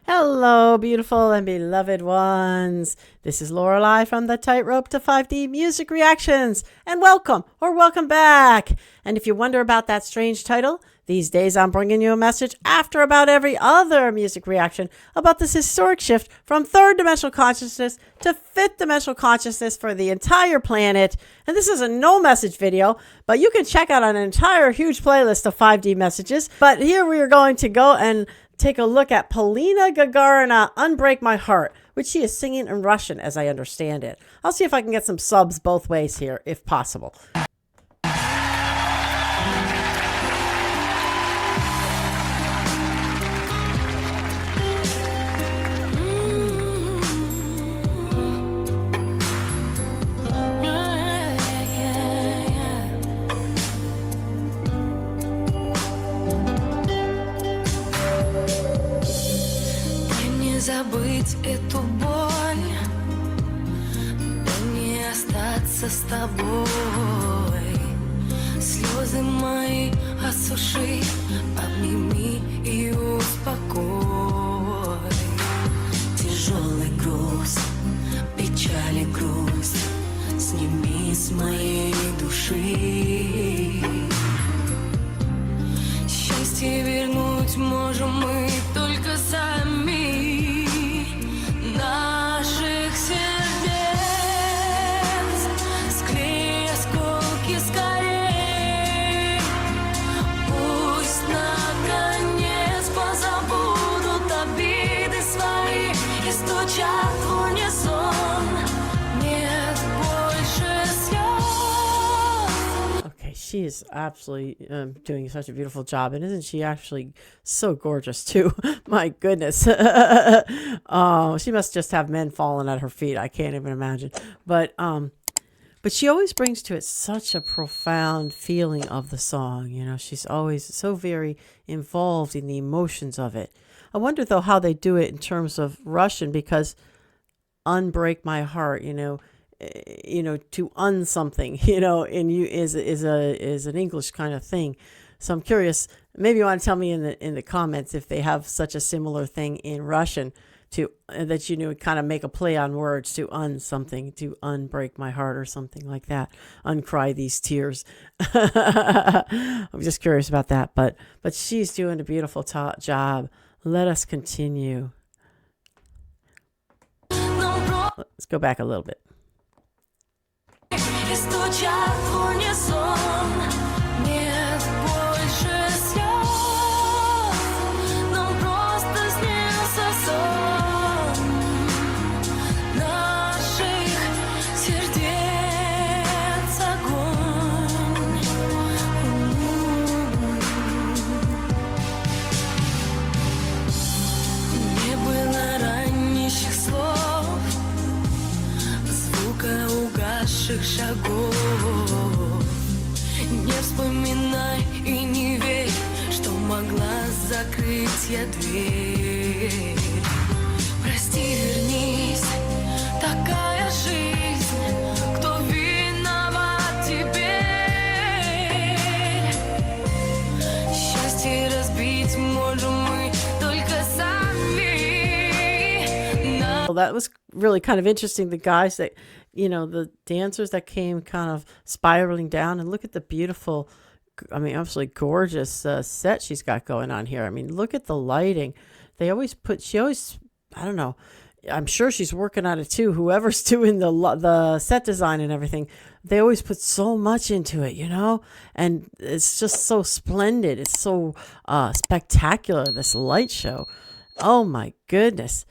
Hello, beautiful and beloved ones. This is Lorelei from the Tightrope to 5D Music Reactions, and welcome or welcome back. And if you wonder about that strange title, these days I'm bringing you a message after about every other music reaction about this historic shift from third dimensional consciousness to fifth dimensional consciousness for the entire planet. And this is a no message video, but you can check out an entire huge playlist of 5D messages. But here we are going to go and take a look at Polina Gagarina, Unbreak My Heart, which she is singing in Russian, as I understand it. I'll see if I can get some subs both ways here, if possible. Забыть эту боль, да не остаться с тобой. Слезы мои осуши, обними и успокой. Тяжелый груз, печаль и грусть сними с моей души. Счастье вернуть можем мы только сами. Наших сердец склей осколки скорей. Пусть наконец позабудут обиды свои и стучат в унисон. Нет больше слез. Okay, she is absolutely doing such a beautiful job, and isn't she actually so gorgeous too? My goodness. Oh, she must just have men falling at her feet. I can't even imagine. But she always brings to it such a profound feeling of the song. You know, she's always so very involved in the emotions of it. I wonder though how they do it in terms of Russian, because Unbreak My Heart, to un something, is an English kind of thing. So I'm curious, maybe you want to tell me in the comments if they have such a similar thing in Russian to that kind of make a play on words, to something, to unbreak my heart or something like that, uncry these tears. I'm just curious about that, but she's doing a beautiful job. Let us continue. Let's go back a little bit. Шагов. Не вспоминай и не верь, что могла закрыть я дверь. Прости, вернись, такая жизнь, кто виноват теперь? Счастье разбить можем мы только сами. Well, that was really kind of interesting. The guys that the dancers that came kind of spiraling down, and look at the beautiful, absolutely gorgeous set she's got going on here. Look at the lighting. She always, I don't know, I'm sure she's working on it too. Whoever's doing the set design and everything, they always put so much into it, and it's just so splendid. It's so spectacular, this light show. Oh my goodness.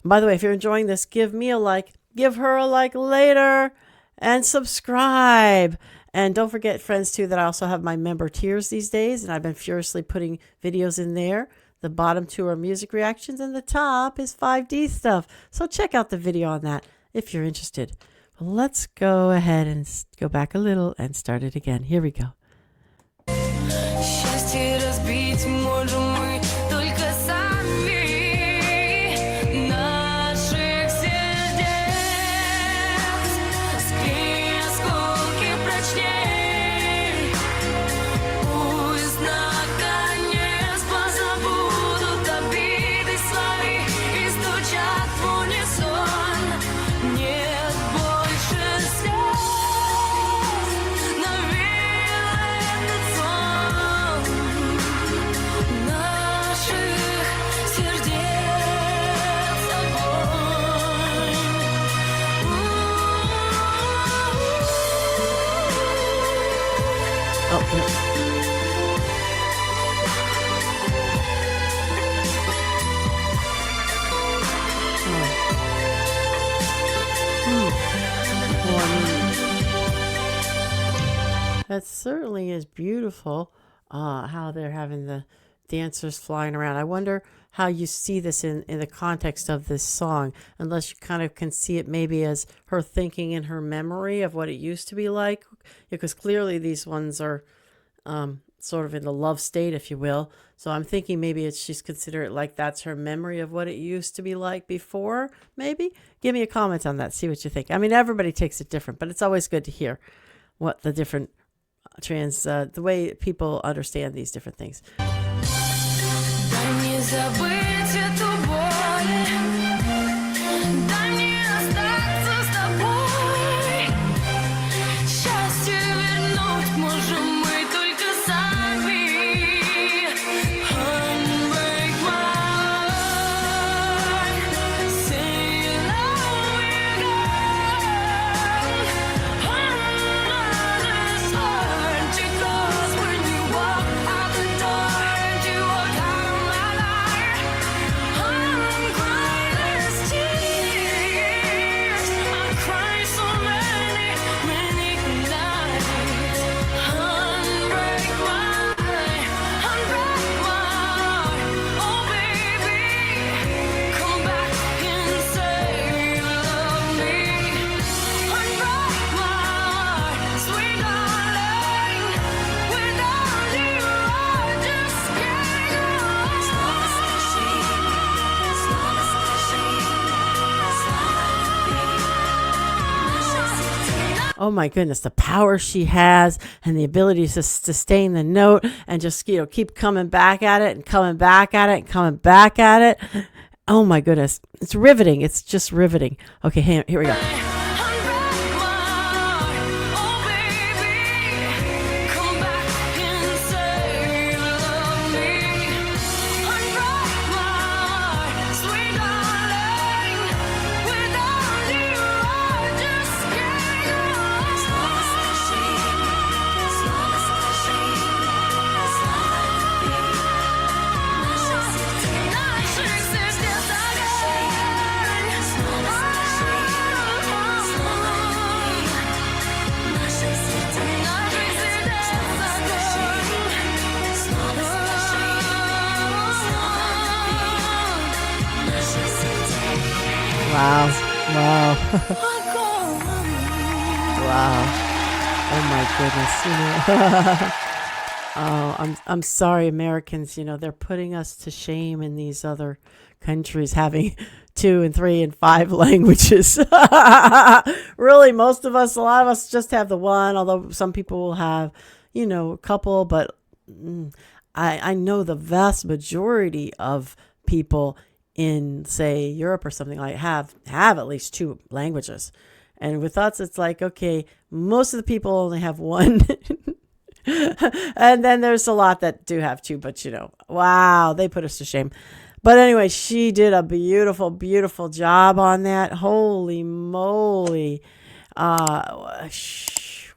And by the way, if you're enjoying this, give me a like. Give her a like later and subscribe. And don't forget, friends, too, that I also have my member tiers these days, and I've been furiously putting videos in there. The bottom two are music reactions, and the top is 5D stuff. So check out the video on that if you're interested. Well, let's go ahead and go back a little and start it again. Here we go. Скрипки, осколки прочнее. Well, that certainly is beautiful. How they're having the dancers flying around. I wonder how you see this in the context of this song, unless you kind of can see it maybe as her thinking in her memory of what it used to be like, because clearly these ones are sort of in the love state, if you will. So I'm thinking maybe she's consider it like that's her memory of what it used to be like before. Maybe give me a comment on that. See what you think. I mean, everybody takes it different, but it's always good to hear what the different the way people understand these different things. Дай не забыть эту боль, дай мне остаться с тобой. Счастье вернуть можем мы только сами. Unbreak my heart, say you love me again. Another's heart to close when you walk out the door and you walk out of my life. I'm crying these tears. I cry so many, many nights. Unbreak my heart. Oh baby, come back and say you love me. Unbreak my heart, sweet darling. Without you, I just can't go. Oh my goodness, the power she has and the ability to sustain the note and just, keep coming back at it and coming back at it and coming back at it. Oh my goodness. It's riveting. It's just riveting. Okay, here we go. Unbreak my heart, oh baby, come back and say you love me. Unbreak my heart, sweet darling. Without you, I just can't go. Наших сердец Wow. Wow. огонь. Wow. Oh my goodness. I'm sorry, Americans, they're putting us to shame in these other countries having 2 and 3 and 5 languages. Really, a lot of us just have the one, although some people will have, a couple, but I know the vast majority of people in, say, Europe or something like have at least 2 languages. And with us, it's like, okay, most of the people only have one. And then there's a lot that do have 2, but wow, they put us to shame. But anyway, she did a beautiful, beautiful job on that. Holy moly. She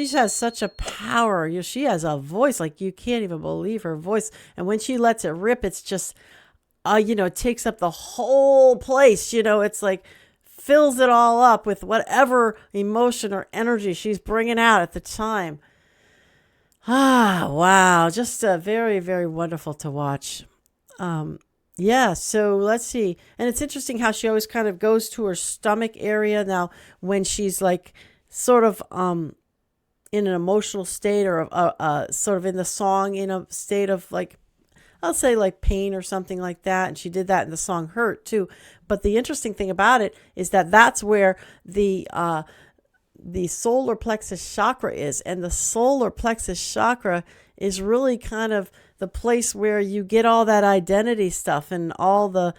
has such a power. She has a voice, like you can't even believe her voice. And when she lets it rip, it's just, it takes up the whole place. It's like fills it all up with whatever emotion or energy she's bringing out at the time. Wow. Just very, very wonderful to watch. So let's see. And it's interesting how she always kind of goes to her stomach area. Now, when she's like sort of in an emotional state or sort of in the song in a state of like, I'll say like pain or something like that. And she did that in the song Hurt too. But the interesting thing about it is that that's where the solar plexus chakra is. And the solar plexus chakra is really kind of the place where you get all that identity stuff and all of the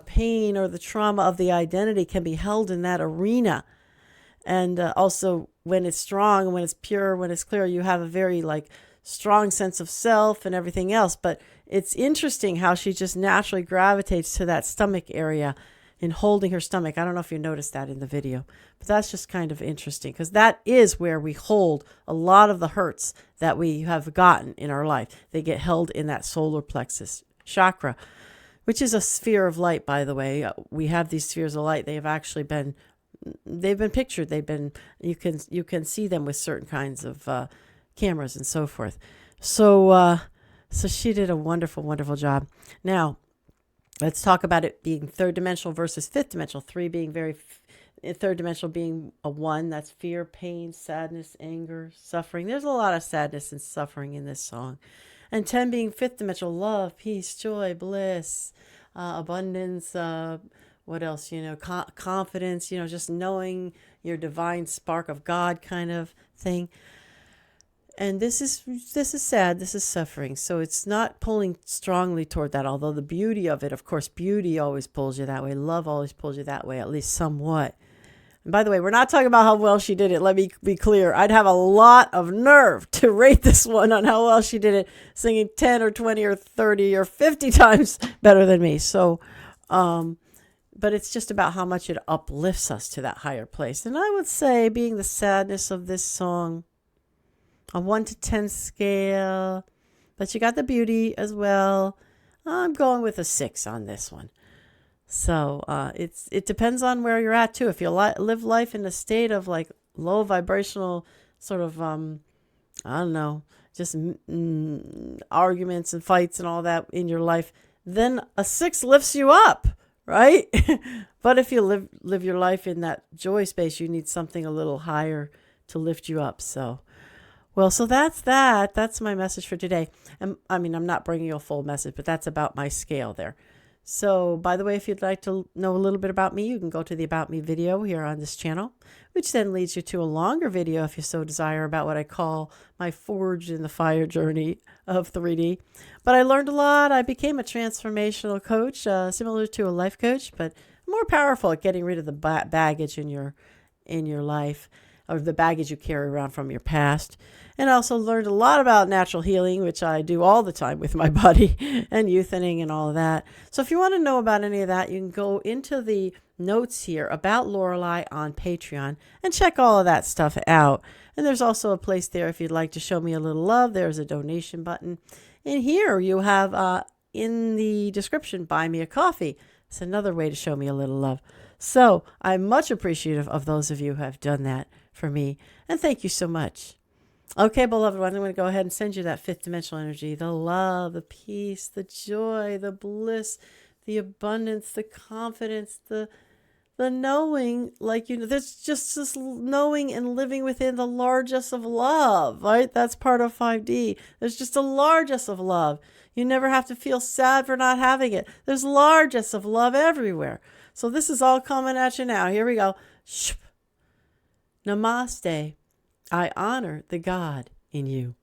pain or the trauma of the identity can be held in that arena. And also when it's strong, when it's pure, when it's clear, you have a very like strong sense of self and everything else. But it's interesting how she just naturally gravitates to that stomach area in holding her stomach. I don't know if you noticed that in the video, but that's just kind of interesting because that is where we hold a lot of the hurts that we have gotten in our life. They get held in that solar plexus chakra, which is a sphere of light, by the way. We have these spheres of light. They've been pictured. You can see them with certain kinds of cameras and so forth. So she did a wonderful, wonderful job. Now, let's talk about it being third dimensional versus fifth dimensional. Third dimensional being a 1. That's fear, pain, sadness, anger, suffering. There's a lot of sadness and suffering in this song. And 10 being fifth dimensional, love, peace, joy, bliss, abundance, what else, confidence, just knowing your divine spark of God kind of thing. And this is sad, this is suffering. So it's not pulling strongly toward that, although the beauty of it, of course, beauty always pulls you that way. Love always pulls you that way, at least somewhat. And by the way, we're not talking about how well she did it. Let me be clear. I'd have a lot of nerve to rate this one on how well she did it, singing 10 or 20 or 30 or 50 times better than me. So, but it's just about how much it uplifts us to that higher place. And I would say, being the sadness of this song, a 1 to 10 scale, but you got the beauty as well. I'm going with a 6 on this one. So it depends on where you're at too. If you live life in a state of like low vibrational sort of I don't know, just arguments and fights and all that in your life, then a 6 lifts you up, right? But if you live your life in that joy space, you need something a little higher to lift you up. So that's that. That's my message for today. And I mean, I'm not bringing you a full message, but that's about my scale there. So, by the way, if you'd like to know a little bit about me, you can go to the About Me video here on this channel, which then leads you to a longer video, if you so desire, about what I call my forged in the fire journey of 3D. But I learned a lot. I became a transformational coach, similar to a life coach, but more powerful at getting rid of the baggage in your life, or the baggage you carry around from your past. And I also learned a lot about natural healing, which I do all the time with my body, and youthening and all of that. So if you want to know about any of that, you can go into the notes here about Lorelei on Patreon and check all of that stuff out. And there's also a place there if you'd like to show me a little love. There's a donation button. And here you have in the description, buy me a coffee. It's another way to show me a little love. So I'm much appreciative of those of you who have done that for me. And thank you so much. Okay, beloved one, I'm going to go ahead and send you that fifth dimensional energy, the love, the peace, the joy, the bliss, the abundance, the confidence, the knowing, there's just this knowing and living within the largest of love, right? That's part of 5D. There's just a largest of love. You never have to feel sad for not having it. There's largest of love everywhere. So this is all coming at you now. Here we go. Namaste. I honor the God in you.